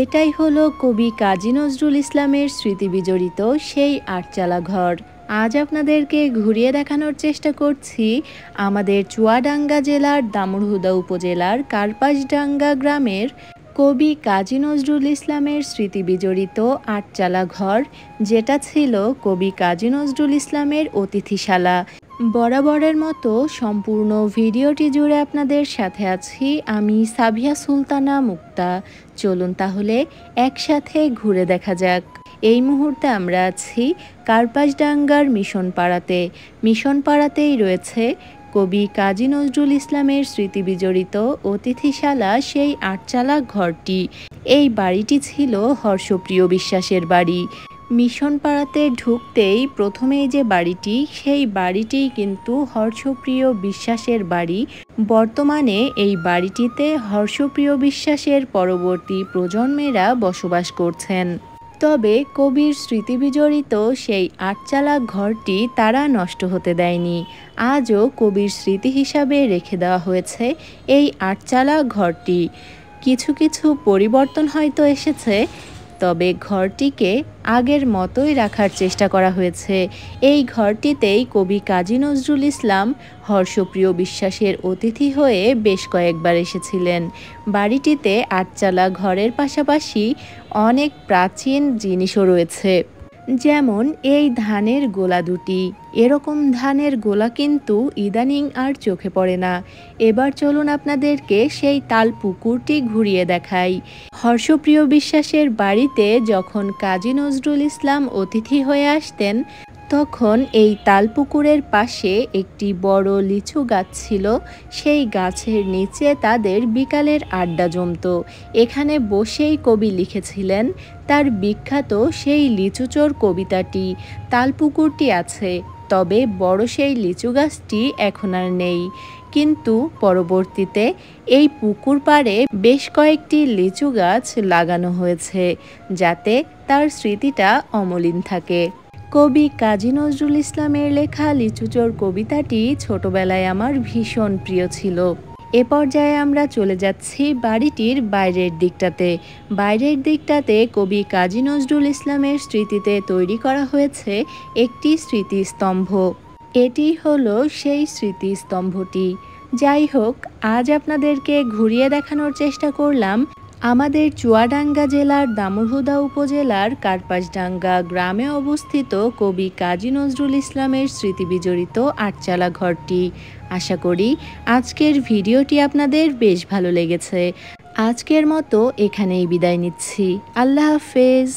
এটাই হলো কবি কাজী নজরুল ইসলামের স্মৃতিবিজড়িত সেই আটচালা ঘর। আজ আপনাদেরকে ঘুরিয়ে দেখানোর চেষ্টা করছি আমাদের চুয়াডাঙ্গা জেলার দামুড়হুদা উপজেলার কার্পাসডাঙ্গা গ্রামের কবি কাজী নজরুল ইসলামের স্মৃতিবিজড়িত আটচালা ঘর, যেটা ছিল কবি কাজী নজরুল ইসলামের অতিথিশালা। বরাবরের মতো সম্পূর্ণ ভিডিওটি জুড়ে আপনাদের সাথে আছি আমি সাবিয়া সুলতানা মুক্তা। চলুন তাহলে একসাথে ঘুরে দেখা যাক। এই মুহূর্তে আমরা আছি কার্পাসডাঙ্গার মিশন পাড়াতেই রয়েছে কবি কাজী নজরুল ইসলামের স্মৃতিবিজড়িত অতিথিশালা সেই আটচালা ঘরটি। এই বাড়িটি ছিল হর্ষপ্রিয় বিশ্বাসের বাড়ি। মিশন পাড়াতে ঢুকতেই প্রথমেই যে বাড়িটি, সেই বাড়িটি কিন্তু হর্ষপ্রিয় বিশ্বাসের বাড়ি। বর্তমানে এই বাড়িটিতে হর্ষপ্রিয় বিশ্বাসের পরবর্তী প্রজন্মেরা বসবাস করছেন। তবে কবির স্মৃতিবিজড়িত সেই আটচালা ঘরটি তারা নষ্ট হতে দেয়নি। আজও কবির স্মৃতি হিসাবে রেখে দেওয়া হয়েছে এই আটচালা ঘরটি। কিছু কিছু পরিবর্তন হয়তো এসেছে, তবে ঘরটিকে আগের মতোই রাখার চেষ্টা করা হয়েছে। এই ঘরটিতেই কবি কাজী নজরুল ইসলাম হর্ষপ্রিয় বিশ্বাসের অতিথি হয়ে বেশ কয়েকবার এসেছিলেন। বাড়িটিতে আটচালা ঘরের পাশাপাশি অনেক প্রাচীন জিনিসও রয়েছে, যেমন এই ধানের গোলা দুটি। এরকম ধানের গোলা কিন্তু ইদানিং আর চোখে পড়ে না। এবার চলুন আপনাদেরকে সেই তাল পুকুরটি ঘুরিয়ে দেখাই। হর্ষপ্রিয় বিশ্বাসের বাড়িতে যখন কাজী নজরুল ইসলাম অতিথি হয়ে আসতেন, তখন এই তালপুকুরের পাশে একটি বড় লিচু গাছ ছিল। সেই গাছের নিচে তাদের বিকালের আড্ডা জমত। এখানে বসেই কবি লিখেছিলেন তার বিখ্যাত সেই লিচুচোর কবিতাটি। তালপুকুরটি আছে, তবে বড় সেই লিচু গাছটি এখন আর নেই। কিন্তু পরবর্তীতে এই পুকুর পাড়ে বেশ কয়েকটি লিচু গাছ লাগানো হয়েছে, যাতে তার স্মৃতিটা অমলিন থাকে। কবি কাজী নজরুল ইসলামের লেখা লিচুচোর কবিতাটি ছোটবেলায় আমার ভীষণ প্রিয় ছিল। এ পর্যায়ে আমরা চলে যাচ্ছি বাড়িটির বাইরের দিকটাতে কবি কাজী নজরুল ইসলামের স্মৃতিতে তৈরি করা হয়েছে একটি স্মৃতিস্তম্ভ। এটি হলো সেই স্মৃতিস্তম্ভটি। যাই হোক, আজ আপনাদেরকে ঘুরিয়ে দেখানোর চেষ্টা করলাম আমাদের চুয়াডাঙ্গা জেলার দামুড়হুদা উপজেলার কার্পাসডাঙ্গা গ্রামে অবস্থিত কবি কাজী নজরুল ইসলামের স্মৃতিবিজড়িত আটচালা ঘরটি। আশা করি আজকের ভিডিওটি আপনাদের বেশ ভালো লেগেছে। আজকের মতো এখানেই বিদায় নিচ্ছি। আল্লাহ হাফেজ।